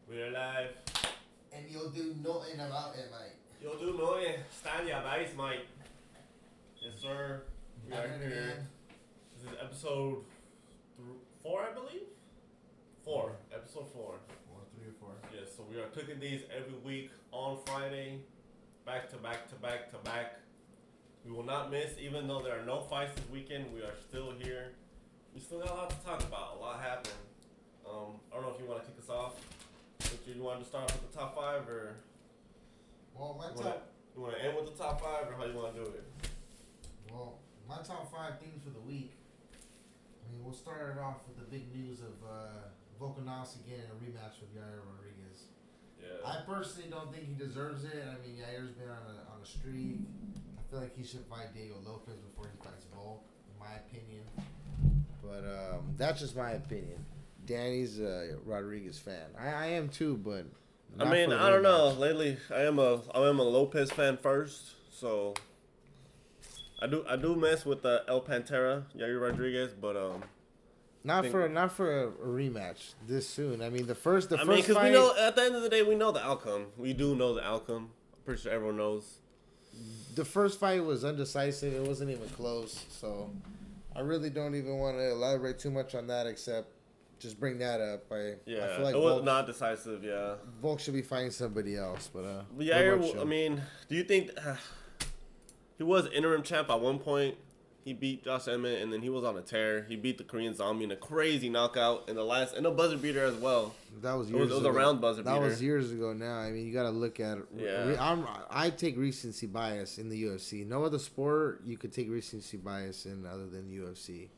We're live. And you'll do nothing about it, mate. You'll do nothing. Stand your base, mate. Yes, sir. We are Back here. again. This is episode 4, I believe? 4. Episode 4. 3 or 4. Yes, so we are cooking these every week on Friday. Back to back to back to back. We will not miss, even though there are no fights this weekend. We are still here. We still got a lot to talk about. A lot happened. I don't know if you want to kick us off. You want to start off with the top 5 or? Well, You want to end with the top 5 or how you want to do it? Well, my top 5 things for the week. I mean, we'll start it off with the big news of Volk getting a rematch with Yair Rodriguez. Yeah. I personally don't think he deserves it. I mean, Yair's been on a streak. I feel like he should fight Diego Lopez before he fights Volk, in my opinion. But that's just my opinion. Danny's a Rodriguez fan. I am too, but I mean, I don't know. Lately, I am a Lopez fan first, so I do mess with the El Pantera, Yair Rodriguez, but not for a rematch this soon. I mean, the first because fight, we know at the end of the day we know the outcome. We do know the outcome. I'm pretty sure everyone knows. The first fight was undecisive. It wasn't even close, so I really don't even want to elaborate too much on that, except just bring that up. I feel like it was not decisive. Yeah, Volk should be fighting somebody else. But Yair, I mean, do you think he was interim champ at one point? He beat Josh Emmett, and then he was on a tear. He beat the Korean Zombie in a crazy knockout in a buzzer beater as well. That was years ago. It was a round buzzer beater. That was years ago now. I mean, you got to look at it. Yeah. I take recency bias in the UFC. No other sport you could take recency bias in other than UFC.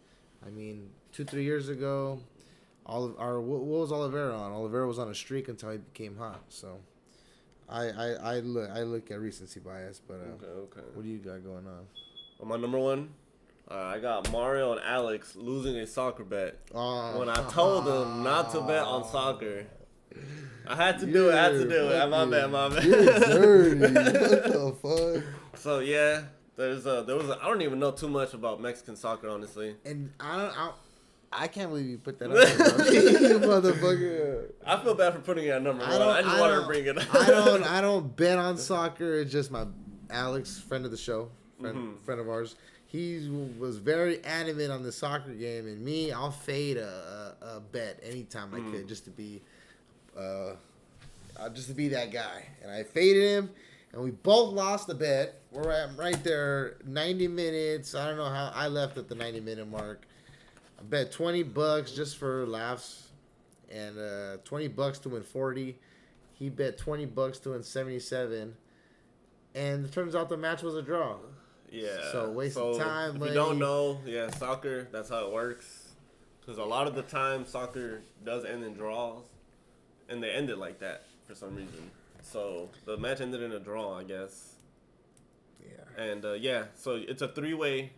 I mean, 2-3 years ago, what was Oliveira on? Oliveira was on a streak until he became hot. So, I look at recency bias. But okay. What do you got going on? On my number one, I got Mario and Alex losing a soccer bet. When I told them not to bet on soccer, I had to do it. My bad. You're dirty. What the fuck? So yeah, there was I don't even know too much about Mexican soccer, honestly. And I can't believe you put that up, you motherfucker. I feel bad for putting it at number one. I just wanted to bring it up. I don't bet on soccer. It's just my Alex, friend of the show, friend of ours. He was very adamant on the soccer game, and me, I'll fade a bet anytime I could just to be that guy. And I faded him, and we both lost the bet. We're at right there, 90 minutes. I don't know how I left at the 90-minute mark. I bet $20 just for laughs, and $20 to win 40. He bet $20 to win 77, and it turns out the match was a draw. Yeah. So waste of time. If you don't know, soccer, that's how it works. Because a lot of the time, soccer does end in draws, and they end it like that for some reason. So the match ended in a draw, I guess. Yeah. And so it's a three-way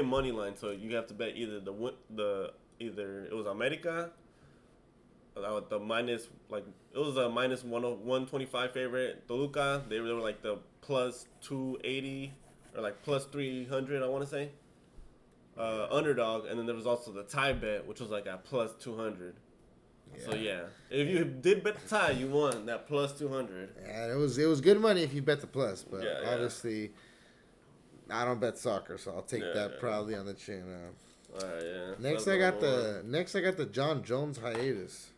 money line. So you have to bet either it was America, the minus it was a minus 125 favorite. Toluca, they were like the plus 280 or like plus 300, I want to say. Underdog, and then there was also the tie bet, which was like at plus 200. Yeah. So if you did bet the tie, you won that plus 200. Yeah, it was good money if you bet the plus, but obviously I don't bet soccer, so I'll take that proudly on the chin. Next I got the Jon Jones hiatus.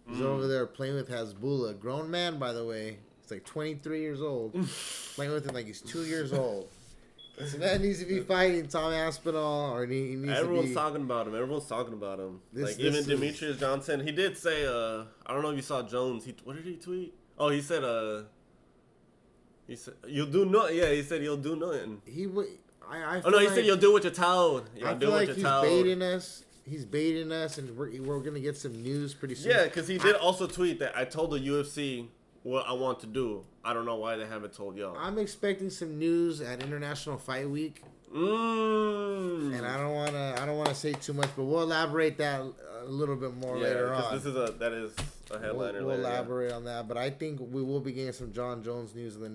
He's over there playing with Hasbulla, grown man by the way. He's like 23 years old, playing with him like he's 2 years old. So that needs to be fighting Tom Aspinall, or he needs Everyone's talking about him. Even Demetrius Johnson. He did say, I don't know if you saw Jones. What did he tweet? Oh, he said, you'll do nothing. Yeah, he said you'll do nothing. He said you'll do what you're told. I feel like he's baiting us. He's baiting us, and we're gonna get some news pretty soon. Yeah, because he did also tweet that I told the UFC what I want to do. I don't know why they haven't told y'all. I'm expecting some news at International Fight Week. And I don't wanna say too much, but we'll elaborate that a little bit more later on. That is a headliner. We'll elaborate on that, but I think we will be getting some Jon Jones news in the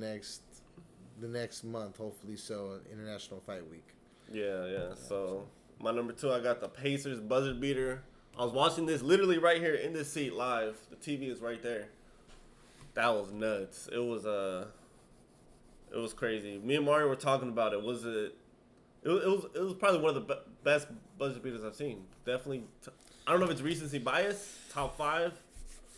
next month, hopefully. So International Fight Week. Yeah. So my number 2, I got the Pacers buzzer beater I was watching this literally right here in this seat live. The TV is right there. That was nuts. It was crazy. Me and Mario were talking about it. It was probably one of the best buzzer beaters I've seen. Definitely. I don't know if it's recency bias. Top 5.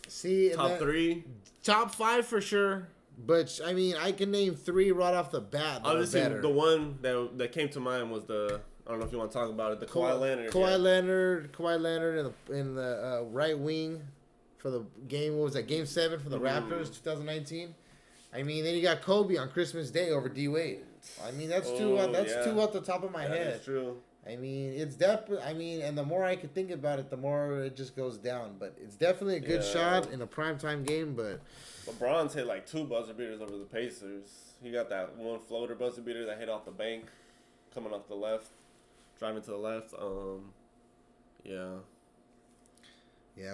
See, top 3. Top 5 for sure. But I mean, I can name 3 right off the bat. Obviously, the one that came to mind was the. I don't know if you want to talk about it. The Kawhi Leonard. Kawhi Leonard in the right wing for the game. What was that? Game 7 for the Raptors, 2019. I mean, then you got Kobe on Christmas Day over D Wade. I mean, that's two off the top of my head. That's true. I mean, it's definitely. I mean, and the more I can think about it, the more it just goes down. But it's definitely a good shot in a primetime game. But LeBron's hit like 2 buzzer beaters over the Pacers. He got that one floater buzzer beater that hit off the bank, coming off the left, driving to the left. Yeah.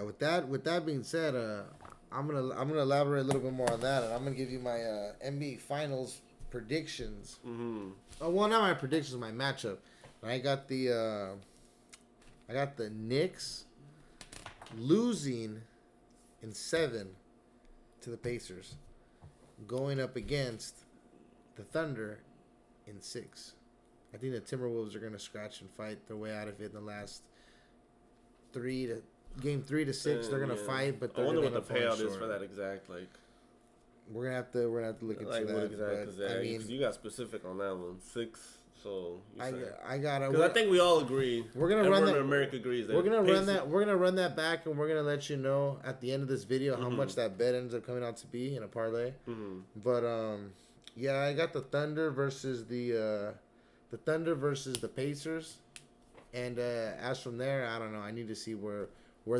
With that being said, I'm gonna elaborate a little bit more on that, and I'm gonna give you my NBA Finals predictions. Mm-hmm. Oh, well, not my predictions, my matchup. I got the Knicks losing in 7 to the Pacers, going up against the Thunder in 6. I think the Timberwolves are gonna scratch and fight their way out of it in the last game 3 to 6. They're gonna fight, but I wonder what the payout is for that exact We're gonna have to look into that. What exact? I mean, you got specific on that one. 6. So I gotta. Because I think we all agree. We're gonna run that. America agrees. We're gonna run that. We're gonna run that back, and we're gonna let you know at the end of this video how much that bet ends up coming out to be in a parlay. Mm-hmm. But I got the Thunder versus the Pacers, and as from there, I don't know. I need to see where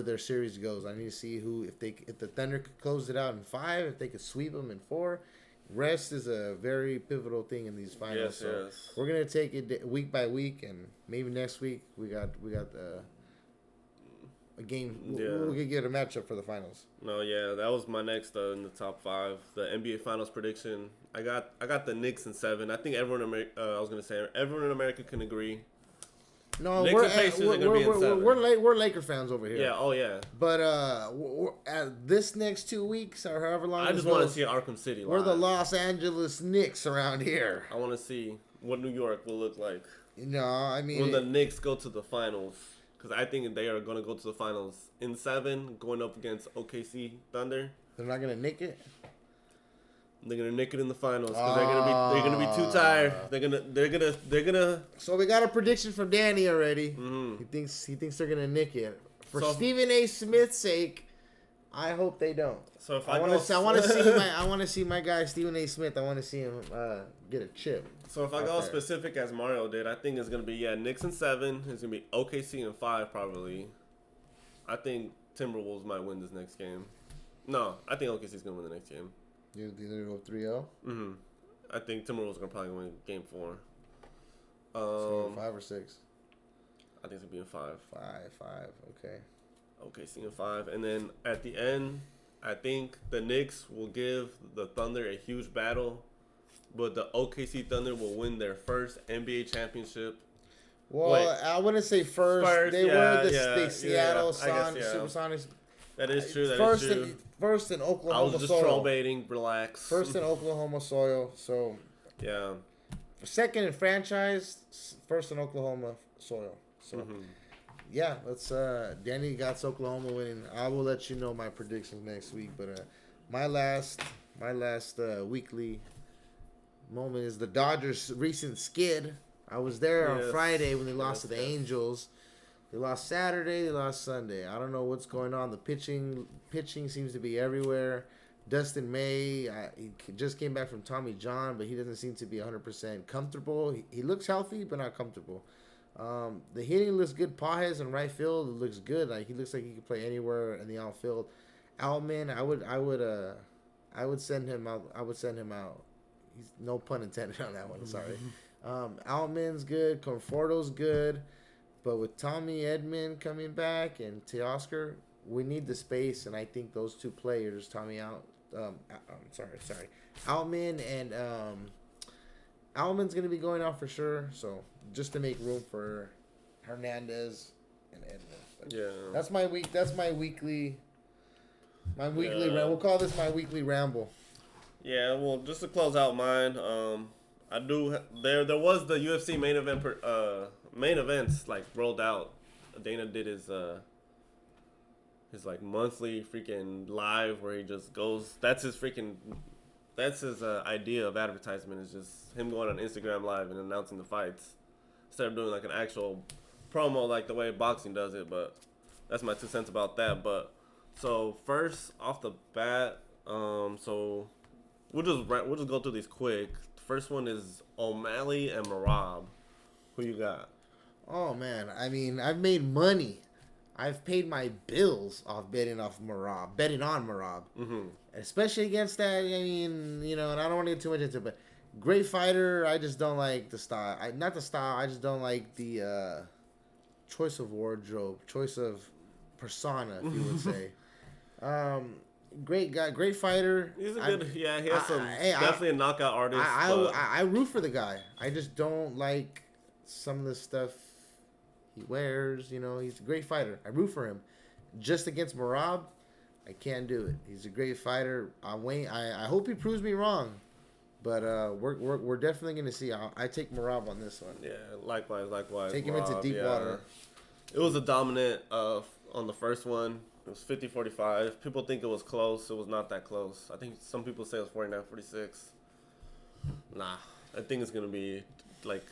their series goes. I need to see if the Thunder could close it out in 5, if they could sweep them in 4. Rest is a very pivotal thing in these finals. Yes. We're gonna take it week by week, and maybe next week we got a game. We'll get a matchup for the finals. No, that was my next in the top 5. The NBA Finals prediction. I got the Knicks in 7. I think everyone in America can agree. No, we're Laker fans over here. Yeah, oh yeah. But this next 2 weeks or however long, I just want to see Arkham City live. We're the Los Angeles Knicks around here. I want to see what New York will look like. No, I mean when the Knicks go to the finals, because I think they are going to go to the finals in 7, going up against OKC Thunder. They're not going to nick it. They're gonna nick it in the finals because they're gonna be too tired. They're gonna. So we got a prediction from Danny already. Mm-hmm. He thinks they're gonna nick it. For Stephen A. Smith's sake, I hope they don't. So if I want to see my guy Stephen A. Smith. I want to see him get a chip. So if I go specific as Mario did, I think it's gonna be Knicks in 7. It's gonna be OKC in 5 probably. I think Timberwolves might win this next game. No, I think OKC's gonna win the next game. You think they're going to go 3-0? Mm-hmm. I think Timberwolves are going to probably win game 4. So 5 or 6? I think it's going to be in 5. 5, okay. OKC in 5. And then at the end, I think the Knicks will give the Thunder a huge battle, but the OKC Thunder will win their first NBA championship. Well, I wouldn't say first. They were the Seattle Supersonics. That is true. First in Oklahoma soil. I was just troll baiting. Relax. First in Oklahoma soil. So yeah. Second in franchise. First in Oklahoma soil. So yeah, let's. Danny got Oklahoma winning. I will let you know my predictions next week. But my last weekly moment is the Dodgers' recent skid. I was there on Friday when they lost to the Angels. They lost Saturday. They lost Sunday. I don't know what's going on. The pitching seems to be everywhere. Dustin May, he just came back from Tommy John, but he doesn't seem to be 100% comfortable. He looks healthy, but not comfortable. The hitting looks good. Pages in right field looks good. He looks like he could play anywhere in the outfield. Outman, I would send him out. He's no pun intended on that one. Sorry. Outman's good. Conforto's good. But with Tommy Edman coming back and Teoscar, we need the space, and I think those two players, Outman and Outman's going to be going out for sure. So just to make room for Hernandez and Edman. Yeah. That's my week. That's my weekly. My weekly. We'll call this my weekly ramble. Yeah. Well, just to close out mine, I do. There was the UFC main events like rolled out. Dana did his like monthly freaking live where he just goes. That's his idea of advertisement, is just him going on Instagram live and announcing the fights instead of doing like an actual promo like the way boxing does it. But that's my 2 cents about that. But so first off the bat, so we'll just go through these quick. The first one is O'Malley and Merab. Who you got? Oh man, I mean, I've made money. I've paid my bills off betting on Merab. Mm-hmm. Especially against that. I mean, and I don't want to get too much into it, but great fighter. I just don't like the style. Not the style. I just don't like the choice of wardrobe, choice of persona, if you would say. Great guy, great fighter. He's a good. He has definitely a knockout artist. I root for the guy. I just don't like some of the stuff he wears. He's a great fighter. I root for him. Just against Merab, I can't do it. He's a great fighter. I hope he proves me wrong, but we're definitely gonna see. I take Merab on this one. Yeah, likewise. Take him into deep water. It was a dominant on the first one. It was 50-45. People think it was close. It was not that close. I think some people say it was 49-46. Nah, I think it's gonna be like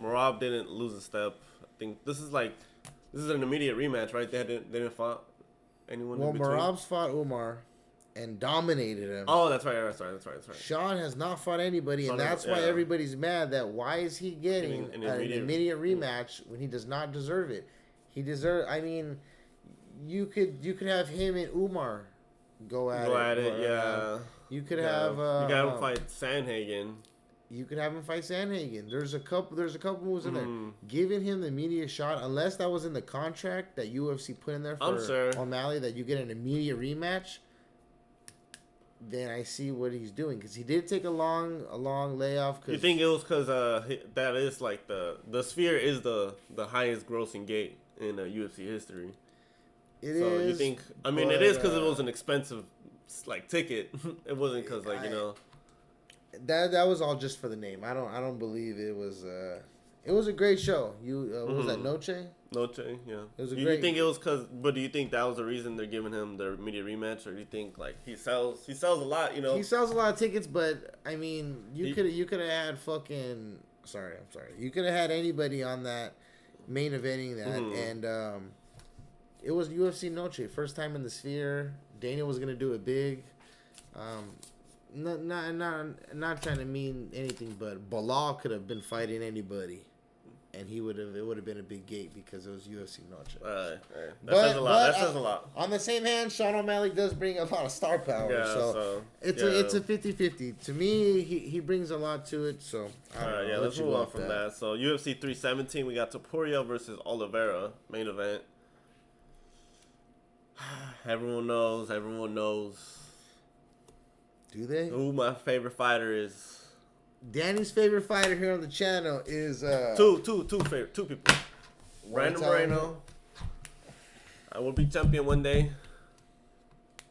Merab didn't lose a step. I think this is an immediate rematch, right? They didn't fight anyone. Well, Merab's fought Umar and dominated him. Oh, that's right. That's right. Sean has not fought anybody, and that's why everybody's mad. That why is he getting an immediate rematch when he does not deserve it? He deserves. I mean, you could have him and Umar go at it. Yeah. You could have. You got him fight Sandhagen. You could have him fight Sandhagen. There's a couple moves in there. Giving him the immediate shot, unless that was in the contract that UFC put in there for O'Malley, that you get an immediate rematch. Then I see what he's doing, because he did take a long layoff. You think it was because that is like the Sphere is the highest grossing gate in UFC history. It is. You think? I mean, it is because it was an expensive ticket. It wasn't because That was all just for the name. I don't believe it was. It was a great show. What was that, Noche? Noche, yeah. It was You think it was because? But do you think that was the reason they're giving him the immediate rematch, or do you think he sells a lot? He sells a lot of tickets, but I mean, you could have had fucking. Sorry, I'm sorry. You could have had anybody on that main eventing that, and it was UFC Noche, first time in the Sphere. Dana was gonna do it big. Not trying to mean anything, but Bilal could have been fighting anybody, and it would have been a big gate because it was UFC Noche. That says a lot. On the same hand, Sean O'Malley does bring a lot of star power, so it's a 50-50. To me, he brings a lot to it. So let's move on from that. So UFC 317, we got Topuria versus Oliveira, main event. Everyone knows. Do they? Who my favorite fighter is? Danny's favorite fighter here on the channel is two people. Brandon Moreno. I will be champion one day.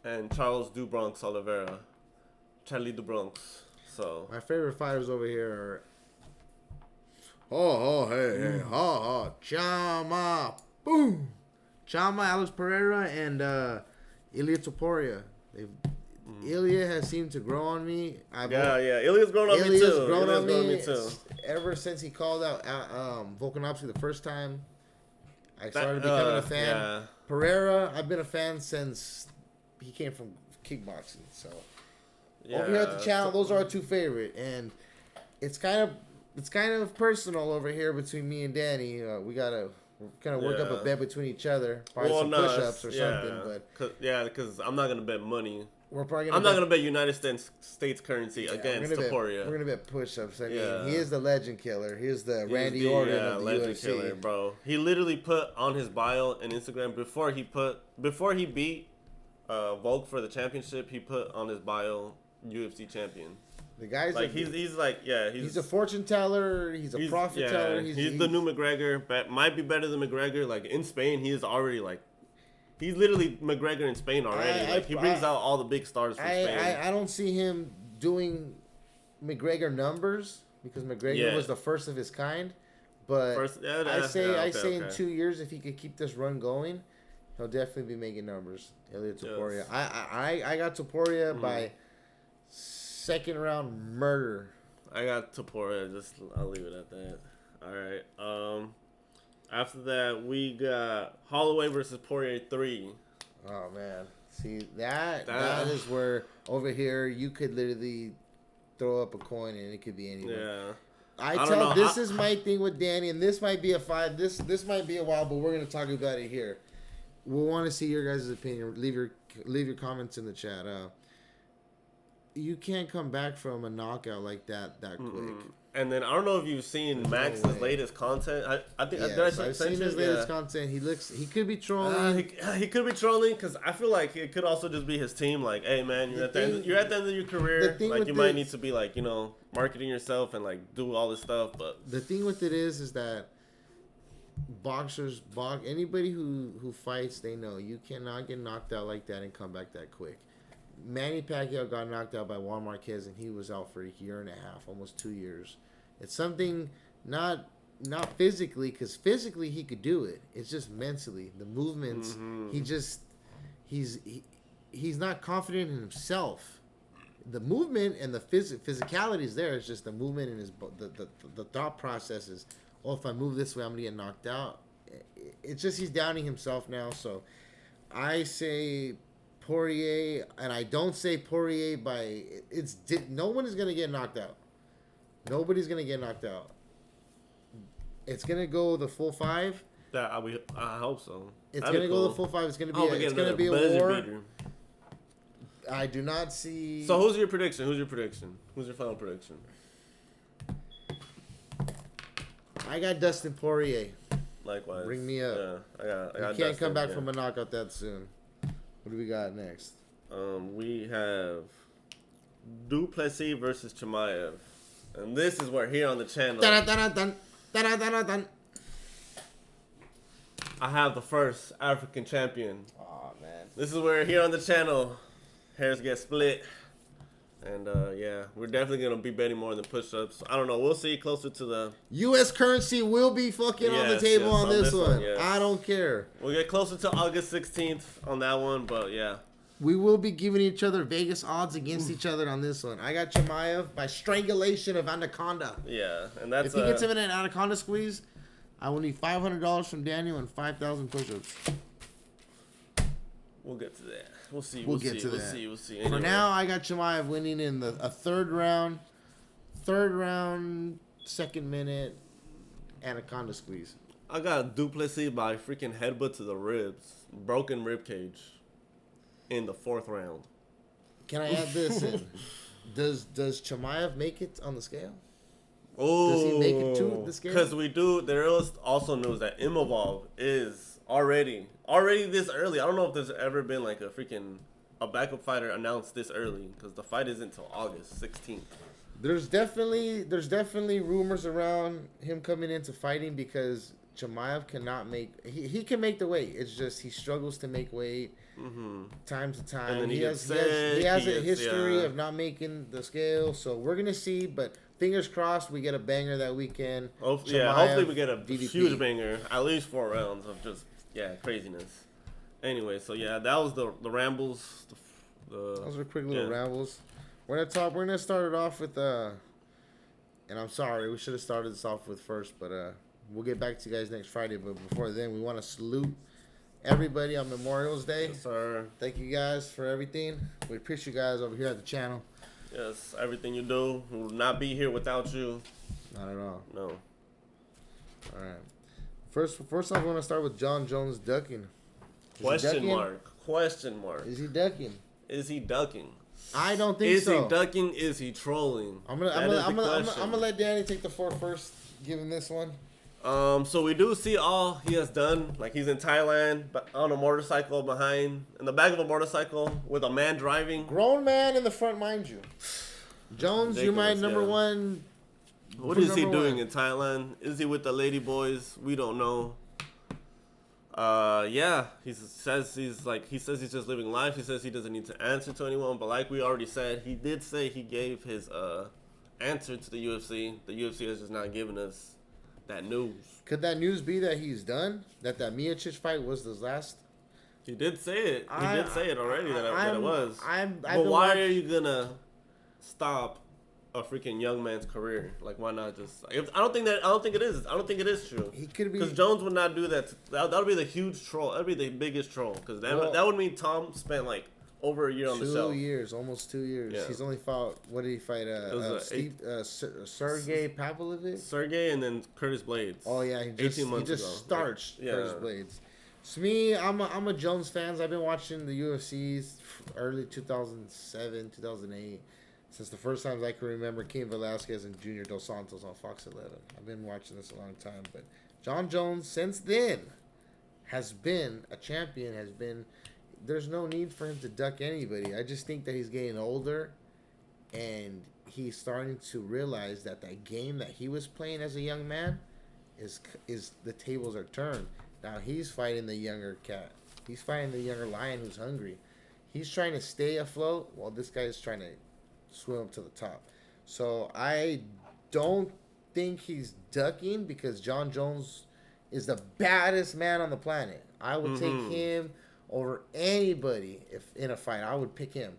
And Charles Charlie DuBronx. So my favorite fighters over here are Chama, boom, Chama, Alex Pereira, and Ilia Topuria. Ilya has seemed to grow on me. Ilya's grown on me too. Ever since he called out Volkanovski the first time, I started becoming a fan. Yeah. Pereira, I've been a fan since he came from kickboxing. So over here at the channel, those are our two favorite, and it's kind of personal over here between me and Danny. We gotta kind of work up a bet between each other, probably some push-ups or something. But because I'm not gonna bet money. I'm not gonna bet United States currency against Topuria. We're gonna bet push-ups. I mean, he is the legend killer. He is the Randy Orton of the legend UFC. Killer, bro. He literally put on his bio and Instagram before he beat Volk for the championship. He put on his bio UFC champion. The guy's he's a fortune teller. He's a prophet teller. He's the new McGregor. Might be better than McGregor. Like in Spain, he is already like He's literally McGregor in Spain already. He brings out all the big stars from Spain. I don't see him doing McGregor numbers because McGregor was the first of his kind. But I say in 2 years, if he could keep this run going, he'll definitely be making numbers. Ilia Topuria. Yes. I got Topuria by second round murder. I got Topuria. I'll leave it at that. All right. After that, we got Holloway versus Poirier 3. Oh man, see that is where over here you could literally throw up a coin and it could be anyone. Yeah. This is my thing with Danny, and this might be a 5. This might be a while, but we're gonna talk about it here. We'll want to see your guys' opinion. Leave your comments in the chat. You can't come back from a knockout like that quick. And then I don't know if you've seen Max's latest content. I've seen his latest content. He could be trolling. He could be trolling because I feel like it could also just be his team. Like, hey man, you're at the end of your career. Like you might need to be like, marketing yourself and like do all this stuff. But the thing with it is that anybody who fights, they know you cannot get knocked out like that and come back that quick. Manny Pacquiao got knocked out by Juan Marquez, and he was out for a year and a half, almost 2 years. It's something not physically, because physically he could do it. It's just mentally, the movements. He's not confident in himself. The movement and the physicality is there. It's just the movement and the thought process is, if I move this way, I'm gonna get knocked out. It's just he's downing himself now. So I say Poirier, and I don't say Poirier by no one is gonna get knocked out. Nobody's gonna get knocked out. It's gonna go the full 5. I hope so. It's gonna go the full 5. It's gonna be a war. Beater. I do not see. So who's your prediction? Who's your final prediction? I got Dustin Poirier. Likewise. Bring me up. Yeah, I got you can't come back from a knockout that soon. What do we got next? We have Duplessis versus Chimaev. And this is where here on the channel I have the first African champion. Oh man. This is where here on the channel hairs get split. And we're definitely gonna be betting more than push-ups. I don't know. We'll see closer to the U.S. currency will be fucking on the table on this one. Yes. I don't care. We'll get closer to August 16th on that one, but yeah. We will be giving each other Vegas odds against each other on this one. I got Chimaev by strangulation of Anaconda. Yeah, and that's if he gets him in an Anaconda squeeze, I will need $500 from Daniel and 5,000 push-ups. We'll get to that. We'll see. We'll see. We'll see. Anyway. For now, I got Chimaev winning in a third round, second minute, Anaconda squeeze. I got Duplessis by freaking headbutt to the ribs, broken rib cage, in the 4th round. Can I add this in? Does Chimaev make it on the scale? Oh, does he make it to the scale? Because there is also news that Imavov is already this early. I don't know if there's ever been like a backup fighter announced this early because the fight isn't until August 16th. There's definitely rumors around him coming into fighting because Chimaev cannot make. He can make the weight. It's just he struggles to make weight time to time. And then he has a history of not making the scale. So we're gonna see, but fingers crossed we get a banger that weekend. Hopefully we get a huge banger. At least 4 rounds of just craziness. Anyway, so that was the rambles. Those were quick little rambles. We're gonna start it off with and I'm sorry we should have started this off with first, but we'll get back to you guys next Friday. But before then, we want to salute everybody on Memorial's Day. Yes, sir. Thank you guys for everything. We appreciate you guys over here at the channel. Yes, everything you do. We will not be here without you. Not at all. No. All right. First off, I want to start with Jon Jones ducking. Question mark. Is he ducking? Is he ducking? I don't think so. Is he ducking? Is he trolling? I'm gonna let Danny take the floor first, given this one. So we do see all he has done. Like he's in Thailand, on a motorcycle in the back of a motorcycle with a man driving. Grown man in the front, mind you. Jones, you might number one. What is he doing in Thailand? Is he with the lady boys? We don't know. Yeah, he says he's just living life. He says he doesn't need to answer to anyone. But like we already said, he did say he gave his answer to the UFC. The UFC has just not given us that news. Could that news be that he's done? That Miocic fight was his last? He did say it. He did say it already that it was. But why are you gonna stop a freaking young man's career? Like, why not just? I don't think it is true. He could be, because Jones would not do that. That would be the huge troll. That'd be the biggest troll. Because that would mean Tom spent like over a year on the show. 2 years, almost 2 years. Yeah. He's only fought. What did he fight? Sergey Pavlovich. Sergey and then Curtis Blades. Oh yeah, he just starched Curtis Blades. To me, I'm a Jones fan. I've been watching the UFCs early 2007, 2008. Since the first times I can remember Cain Velasquez and Junior Dos Santos on Fox 11. I've been watching this a long time. But Jon Jones, since then, has been a champion, there's no need for him to duck anybody. I just think that he's getting older, and he's starting to realize that game that he was playing as a young man is the tables are turned. Now he's fighting the younger cat. He's fighting the younger lion who's hungry. He's trying to stay afloat while this guy is trying to swim up to the top. So I don't think he's ducking, because Jon Jones is the baddest man on the planet. I would take him over anybody if in a fight. I would pick him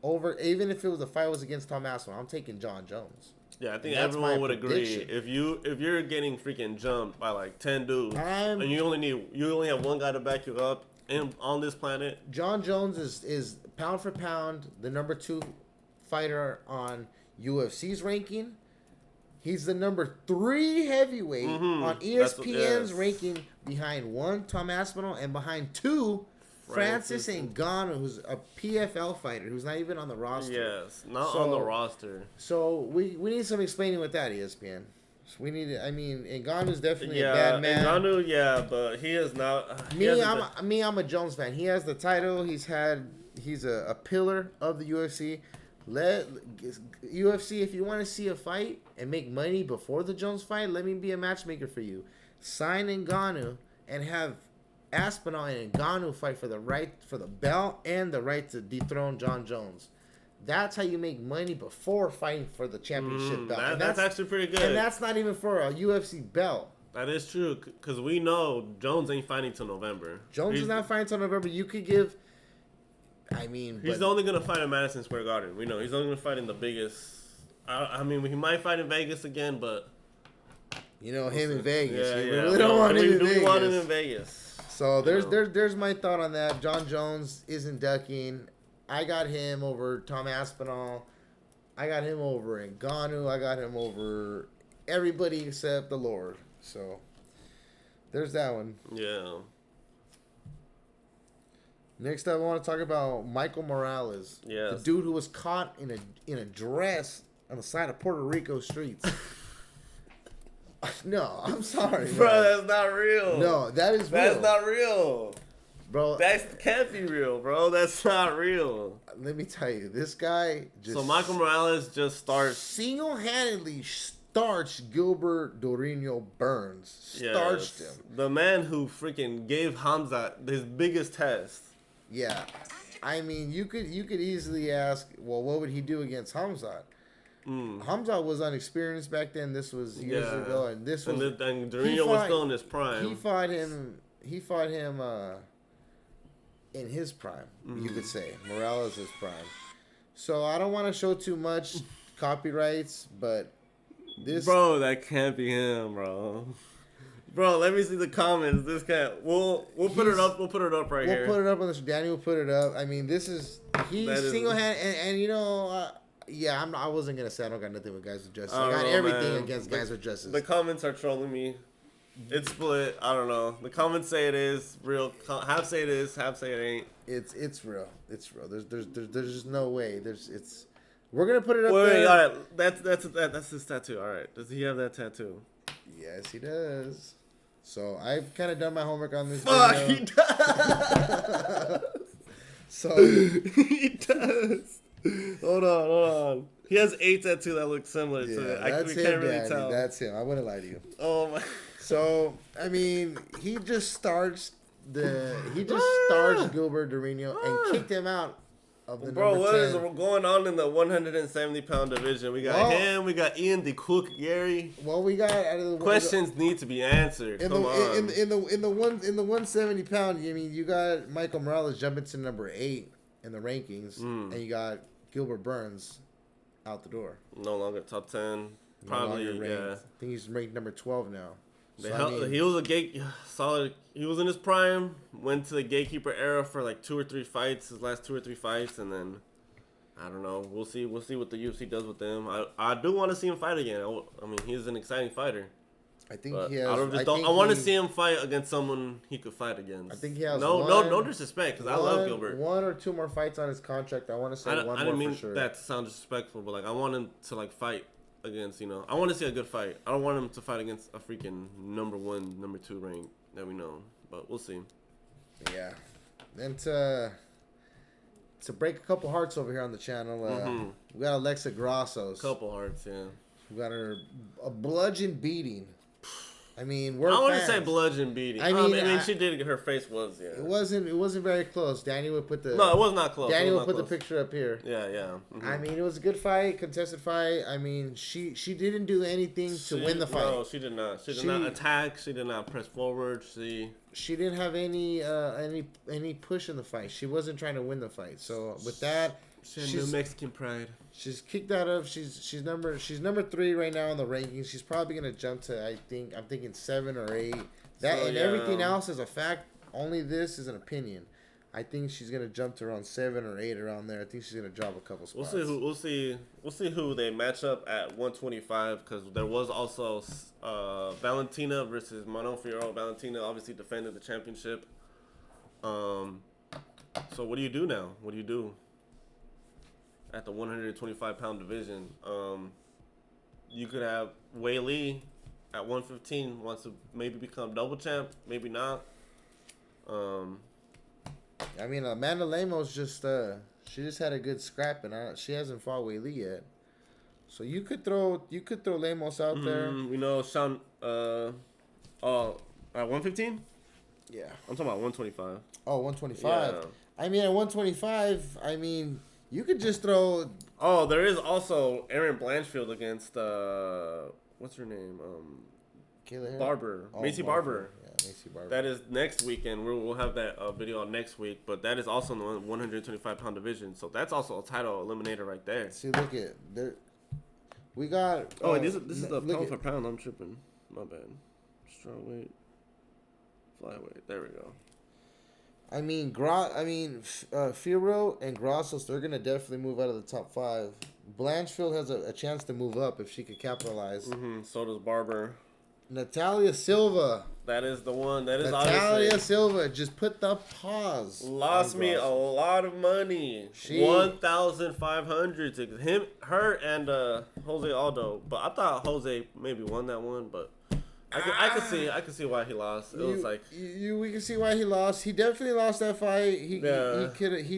over, even if the fight was against Tom Aspinall. I'm taking Jon Jones. Yeah, I think everyone would agree. If you're getting freaking jumped by like 10 dudes and you only have one guy to back you up on this planet, Jon Jones is pound for pound the number 2 fighter on UFC's ranking. He's the number 3 heavyweight on ESPN's ranking, behind 1 Tom Aspinall and behind 2 Francis Ngannou, who's a PFL fighter who's not even on the roster. Yes, on the roster. So we need some explaining with that, ESPN. We need it. I mean, Ngannou's definitely a bad man. Ngannou, but he is not. I'm a Jones fan. He has the title. He's a pillar of the UFC. Let UFC, if you want to see a fight and make money before the Jones fight, let me be a matchmaker for you. Sign Ngannou and have Aspinall and Ngannou fight for the belt and the right to dethrone Jon Jones. That's how you make money before fighting for the championship belt. That's actually pretty good. And that's not even for a UFC belt. That is true, because we know Jones ain't fighting till November. Jones is not fighting till November. You could give... he's only going to fight in Madison Square Garden. We know. He's only going to fight in the biggest... he might fight in Vegas again, but... him in Vegas. Yeah, we really don't want him in Vegas. We want him in Vegas. So there's my thought on that. Jon Jones isn't ducking. I got him over Tom Aspinall. I got him over Ngannou. I got him over everybody except the Lord. So there's that one. Yeah. Next up, I want to talk about Michael Morales. Yes. The dude who was caught in a dress on the side of Puerto Rico streets. No, I'm sorry, bro. That's not real. No, that is real. That's not real, bro. That can't be real, bro. That's not real. Let me tell you, this guy just... So Michael Morales just starts... single-handedly starched Gilbert Dorino Burns. Starched him. The man who freaking gave Hamza his biggest test. Yeah. I mean, you could easily ask, well, what would he do against Hamza? Hamza was unexperienced back then. This was years ago, and this was... And Dorino was still in his prime. He fought him in his prime, you could say. Morales' prime. So I don't want to show too much copyrights, but this... Bro, that can't be him, bro. Bro, let me see the comments. This can't... We'll put it up. We'll put it up right here. We'll put it up on this. Danny will put it up. I mean, this is... He's single-handed... And yeah, I wasn't going to say I don't got nothing with guys with justice. I got everything against guys with justice. The comments are trolling me. It's split. I don't know. The comments say it is real. Half say it is. Half say it ain't. It's real. It's real. There's just no way. We're gonna put it up there. Wait, all right. That's his tattoo. All right. Does he have that tattoo? Yes, he does. So I've kind of done my homework on this. Fuck, video. He does. So he does. Hold on. He has 8 tattoos that look similar to it. We can't really tell. That's him. I wouldn't lie to you. Oh my. So I mean, he just starts Gilbert Durinho and kicked him out of the Bro, what 10. is going on in the 170-pound division? We got him. We got Ian the Cook Yair. Well, we got questions need to be answered. In the 170 pound. I mean, you got Michael Morales jumping to number 8 in the rankings, and you got Gilbert Burns out the door. No longer top 10. Probably, yeah. I think he's ranked number 12 now. He was solid. He was in his prime. Went to the gatekeeper era for like 2 or 3 fights. His last 2 or 3 fights, and then I don't know. We'll see what the UFC does with him. I do want to see him fight again. I mean, he's an exciting fighter. I think he has. I want to see him fight against someone he could fight against. I think he has. No disrespect, because I love Gilbert. 1 or 2 more fights on his contract. I want to say one more for sure. I didn't mean that to sound disrespectful, but like I want him to like fight against, I want to see a good fight. I don't want him to fight against a freaking number 1, number 2 rank that we know, but we'll see. Yeah. Then to break a couple hearts over here on the channel, we got Alexa Grasso's. Couple hearts, yeah. We got her a bludgeon beating. I mean, I wouldn't say bludgeon beating. I mean, she did. Her face was, yeah. It wasn't very close. Danny would put the. No, it was not close. Danny would put the picture up here. Yeah, yeah. Mm-hmm. I mean, it was a good fight, contested fight. I mean, she didn't do anything to win the fight. No, she did not. She did not attack. She did not press forward. She didn't have any push in the fight. She wasn't trying to win the fight. So with that, she's New Mexican pride. She's kicked out of. She's number 3 right now in the rankings. She's probably gonna jump to I'm thinking 7 or 8. Everything else is a fact. Only this is an opinion. I think she's gonna jump to around 7 or 8 around there. I think she's gonna drop a couple spots. We'll see who they match up at 125, because there was also Valentina versus Manon Fiorot. Valentina obviously defended the championship. So what do you do now? What do you do at the 125-pound division? You could have Wei Li at 115, wants to maybe become double champ, maybe not. I mean, Amanda Lemos she just had a good scrap, and she hasn't fought Wei Li yet. So you could throw Lemos out there. Sean. At 115. Yeah, I'm talking about 125. Oh, 125. Yeah. I mean, at 125, you could just throw. Oh, there is also Erin Blanchfield against what's her name? Barber. Macy Barber. Yeah, Macy Barber. That is next weekend. We'll have that video on next week. But that is also in the 125-pound division. So that's also a title eliminator right there. See, look at there. We got. This is the pound for pound. I'm tripping. My bad. Strong weight. Flyweight. There we go. I mean, Fiorot and Grassos, they're going to definitely move out of the top 5. Blanchfield has a chance to move up if she could capitalize. Mm-hmm. So does Barber. Natalia Silva. That is the one. That is Natalia Silva. Just put the pause. Lost me a lot of money. 1,500 to her and Jose Aldo. But I thought Jose maybe won that one, but I could see why he lost. It was like we can see why he lost. He definitely lost that fight. He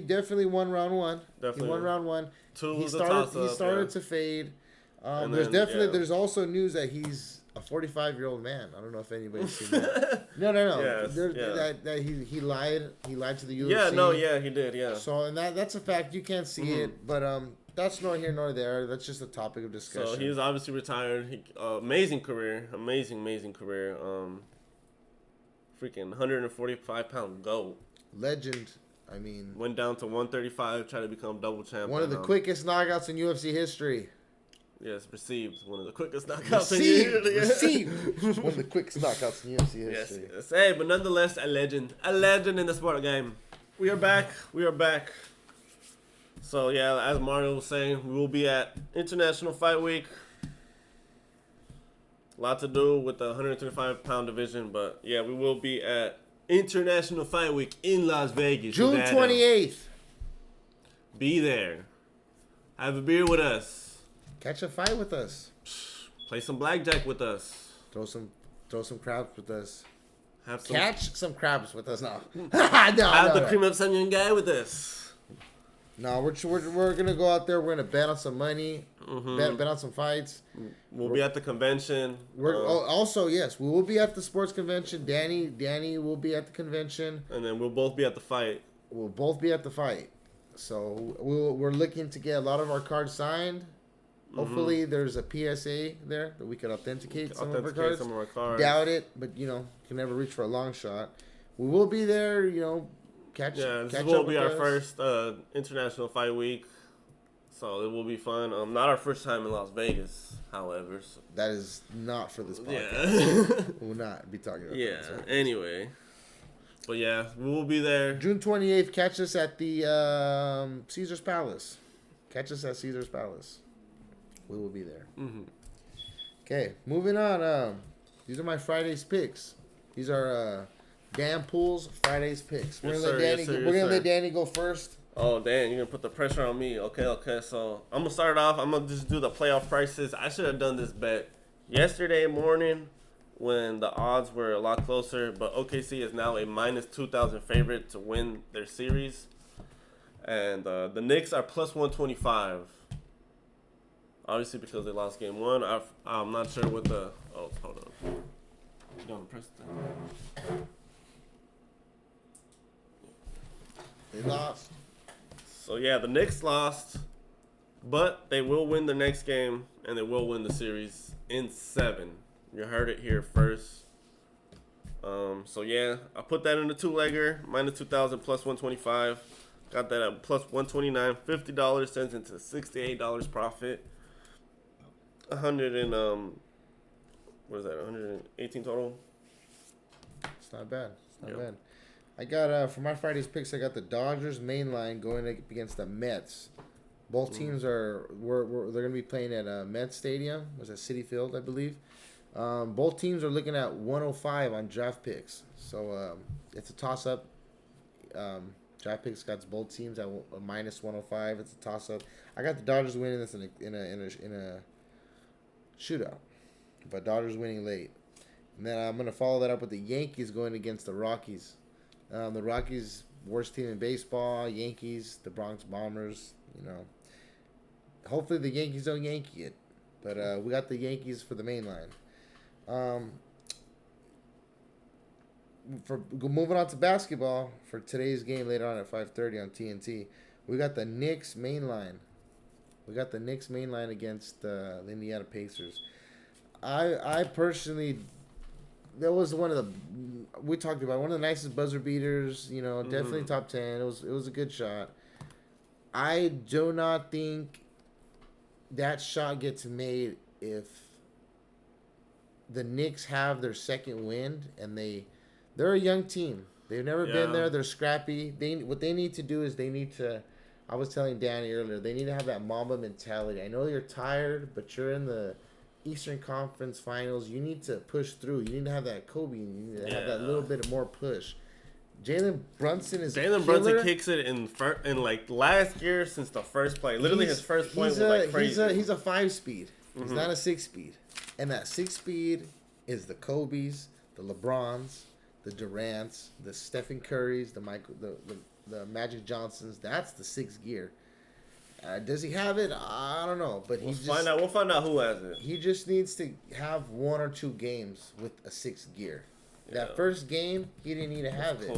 definitely won round 1. Definitely. He won round 1. 2 he started to fade. There's also news that he's a 45-year-old man. I don't know if anybody's seen that. No. Yes, that he lied. He lied to the UFC. He did. Yeah. So and that's a fact. You can't see it, but that's nor here nor there. That's just a topic of discussion. So he's obviously retired. Amazing career. Amazing career. Freaking 145-pound GOAT. Legend. I mean, went down to 135, tried to become double champ. One of the quickest knockouts in UFC history. Yes, received. One of the quickest knockouts in UFC history. One of the quickest knockouts in UFC history. Yes. Hey, but nonetheless, a legend. A legend in the sport game. We are back. So, yeah, as Mario was saying, we will be at International Fight Week. A lot to do with the 125-pound division, but, yeah, we will be at International Fight Week in Las Vegas. June 28th. Be there. Have a beer with us. Catch a fight with us. Play some blackjack with us. Throw some crabs with us. Catch some crabs with us. No. Have the cream of onion guy with us. No, we're gonna go out there. We're gonna bet on some money. Bet on some fights. We'll be at the convention. Also, yes, we will be at the sports convention. Danny will be at the convention. And then we'll both be at the fight. We'll both be at the fight. So we're looking to get a lot of our cards signed. Hopefully, there's a PSA there that we can authenticate some of our cards. Doubt it, but can never reach for a long shot. We will be there. This will be our first international fight week, so it will be fun. Not our first time in Las Vegas, however. So. That is not for this podcast. Yeah. We will not be talking about. Yeah. Anyway, but yeah, we will be there. June 28th. Catch us at the Caesar's Palace. Catch us at Caesar's Palace. We will be there. Okay, moving on. These are my Friday's picks. These are DMan&MariPulls Friday's picks. We're gonna let Danny go first. Oh, Dan, you're gonna put the pressure on me. Okay. So I'm gonna start off. I'm gonna just do the playoff prices. I should have done this bet yesterday morning when the odds were a lot closer. But OKC is now a minus 2,000 favorite to win their series, and the Knicks are plus 125. Obviously, because they lost game one. I'm not sure what the... Oh, hold on. You don't press that. They lost. So, yeah, the Knicks lost. But they will win the next game. And they will win the series in 7. You heard it here first. So, yeah. I put that in the two-legger. Minus 2,000 plus 125. Got that at plus 129. $50 turns into $68 profit. 100 and what is that? 118 total. It's not bad. Bad. I got for my Friday's picks. I got the Dodgers main line going against the Mets. Both teams they're gonna be playing at Mets Stadium. Was that Citi Field, I believe. Both teams are looking at 105 on draft picks. So it's a toss up. Draft picks got both teams at a minus 105. It's a toss up. I got the Dodgers winning this in a shootout, but Dodgers winning late. And then I'm going to follow that up with the Yankees going against the Rockies. The Rockies, worst team in baseball. Yankees, the Bronx Bombers. Hopefully the Yankees don't Yankee it. But we got the Yankees for the main line. For moving on to basketball, for today's game later on at 5:30 on TNT, we got the Knicks main line. Against the Indiana Pacers. I personally, that was one of the nicest buzzer beaters. Definitely top 10. It was a good shot. I do not think that shot gets made if the Knicks have their second wind and they're a young team. They've never been there. They're scrappy. What they need to do is I was telling Danny earlier, they need to have that Mamba mentality. I know you're tired, but you're in the Eastern Conference Finals. You need to push through. You need to have that Kobe. You need to have that little bit of more push. Jalen Brunson kicks it in like last year since the first play. Literally his first point was like crazy. He's a 5-speed. He's not a 6-speed. And that 6-speed is the Kobe's, the LeBrons, the Durants, the Stephen Currys, the Magic Johnsons. That's the 6th gear. Does he have it? I don't know, but we'll find out who has it. He just needs to have 1 or 2 games with a 6th gear. That first game, he didn't need to have it.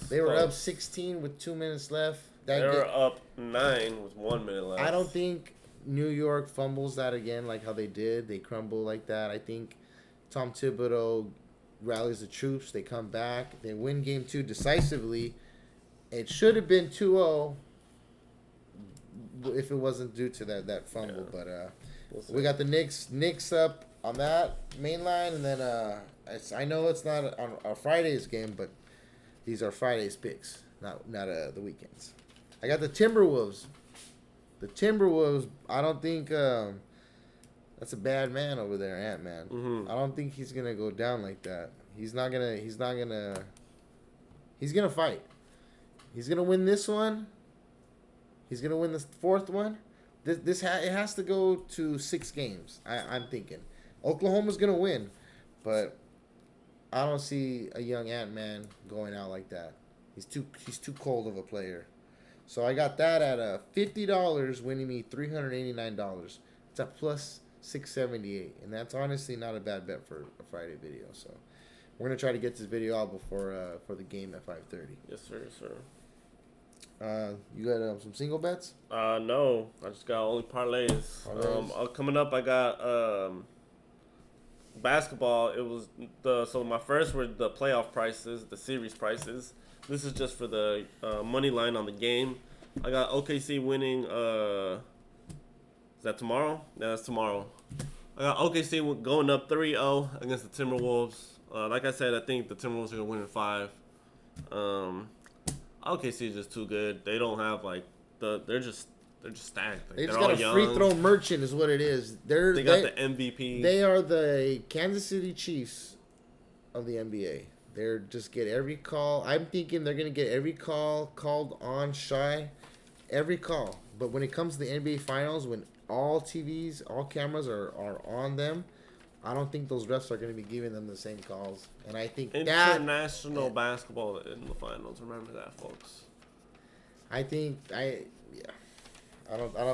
They were up 16 with 2 minutes left. They were up 9 with 1 minute left. I don't think New York fumbles that again like how they did. They crumble like that. I think Tom Thibodeau rallies the troops. They come back. They win game 2 decisively. It should have been 2-0 if it wasn't due to that fumble. Yeah. But we got the Knicks up on that main line, and then I know it's not on our Friday's game, but these are Friday's picks, not the weekends. I got the Timberwolves. I don't think that's a bad man over there, Ant-Man. I don't think he's gonna go down like that. He's gonna fight. He's gonna win this one. He's gonna win the 4th one. It has to go to 6 games. I'm thinking Oklahoma's gonna win, but I don't see a young Ant-Man going out like that. He's too cold of a player. So I got that at $50, winning me $389. It's at plus 678, and that's honestly not a bad bet for a Friday video. So we're gonna try to get this video out before for the game at 5:30. Yes, sir. Yes, sir. You got some single bets? No, I just got only parlays. Coming up, I got basketball. It was my first were the playoff prices, the series prices. This is just for the money line on the game. I got OKC winning. Is that tomorrow? Yeah, that's tomorrow. I got OKC going up 3-0 against the Timberwolves. Like I said, I think the Timberwolves are gonna win in 5. OKC is just too good. They don't have they're just stacked. They just got a free throw merchant, is what it is. They got the MVP. They are the Kansas City Chiefs of the NBA. They're just get every call. I'm thinking they're gonna get every call called on shy, every call. But when it comes to the NBA Finals, when all TVs, all cameras are on them, I don't think those refs are going to be giving them the same calls. And I think international basketball in the finals. Remember that, folks. I don't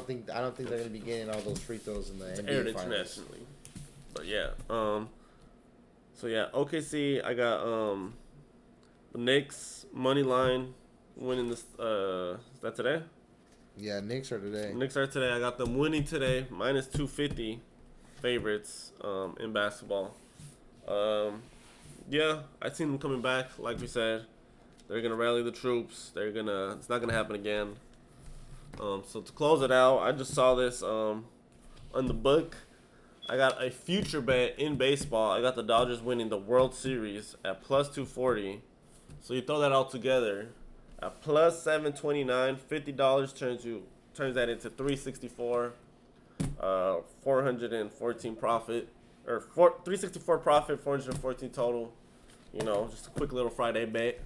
think they're going to be getting all those free throws in the NBA Finals. Internationally. But yeah. So yeah, OKC. I got the Knicks money line winning this. Is that today? Yeah, Knicks are today. I got them winning today, minus 250 favorites in basketball. Yeah, I seen them coming back. Like we said, they're gonna rally the troops. It's not gonna happen again. So to close it out, I just saw this on the book. I got a future bet in baseball. I got the Dodgers winning the World Series at plus 240. So you throw that all together. At plus 729, $50 turns that into 364, 414 profit, or 364 profit, 414 total. You know, just a quick little Friday bet.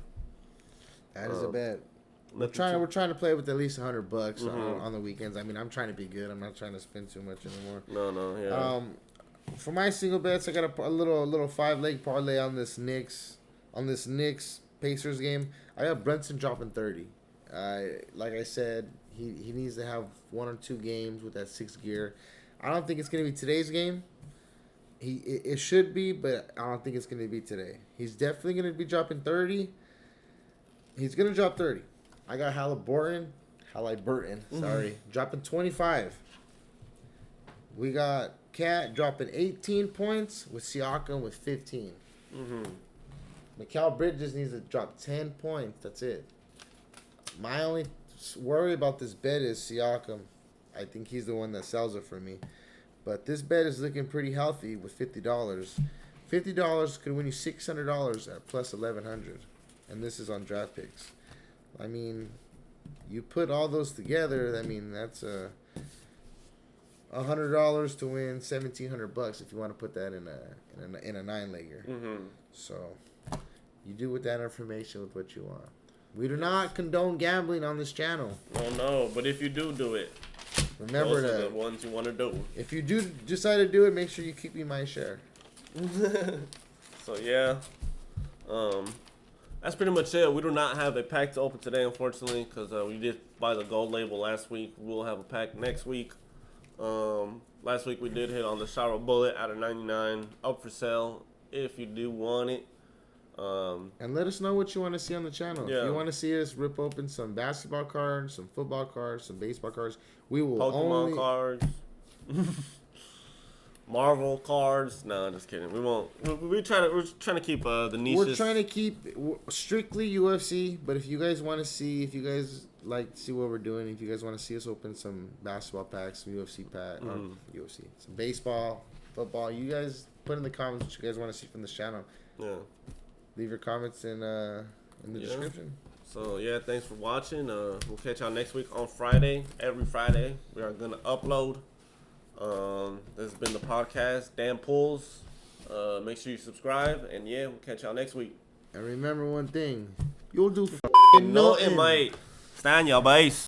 That is a bet. We're trying to play with at least $100 on the weekends. I mean, I'm trying to be good. I'm not trying to spend too much anymore. No, yeah. For my single bets, I got a little 5-leg parlay on this Knicks Pacers game. I got Brunson dropping 30. Like I said, he needs to have 1 or 2 games with that 6th gear. I don't think it's going to be today's game. It should be, but I don't think it's going to be today. He's definitely going to be dropping 30. He's going to drop 30. I got Halliburton, dropping 25. We got Cat dropping 18 points with Siakam with 15. Mikal Bridges needs to drop 10 points. That's it. My only worry about this bet is Siakam. I think he's the one that sells it for me. But this bet is looking pretty healthy with $50. $50 could win you $600 at plus 1,100. And this is on draft picks. I mean, you put all those together, I mean, that's $100 to win $1,700 if you want to put that in a 9-legger. So you do with that information with what you want. We do not condone gambling on this channel. No, but if you do it, remember those are the ones you want to do. If you do decide to do it, make sure you keep me my share. So yeah, that's pretty much it. We do not have a pack to open today, unfortunately, because we did buy the gold label last week. We'll have a pack next week. Last week we did hit on the Shower Bullet out of 99, up for sale if you do want it. And let us know what you want to see on the channel. Yeah. If you want to see us rip open some basketball cards, some football cards, some baseball cards, we will Pokemon cards, Marvel cards. No, just kidding. We won't. We're trying to keep the niches. We're trying to keep strictly UFC. But if you guys want to see, if you guys like to see what we're doing, if you guys want to see us open some basketball packs, some UFC pack, some baseball, football, you guys put in the comments what you guys want to see from this channel. Yeah. Leave your comments in the description. So, yeah, thanks for watching. We'll catch y'all next week on Friday. Every Friday, we are going to upload. This has been the podcast, DMan&MariPulls. Make sure you subscribe. And, yeah, we'll catch y'all next week. And remember one thing. You'll do nothing, mate. Stand your base.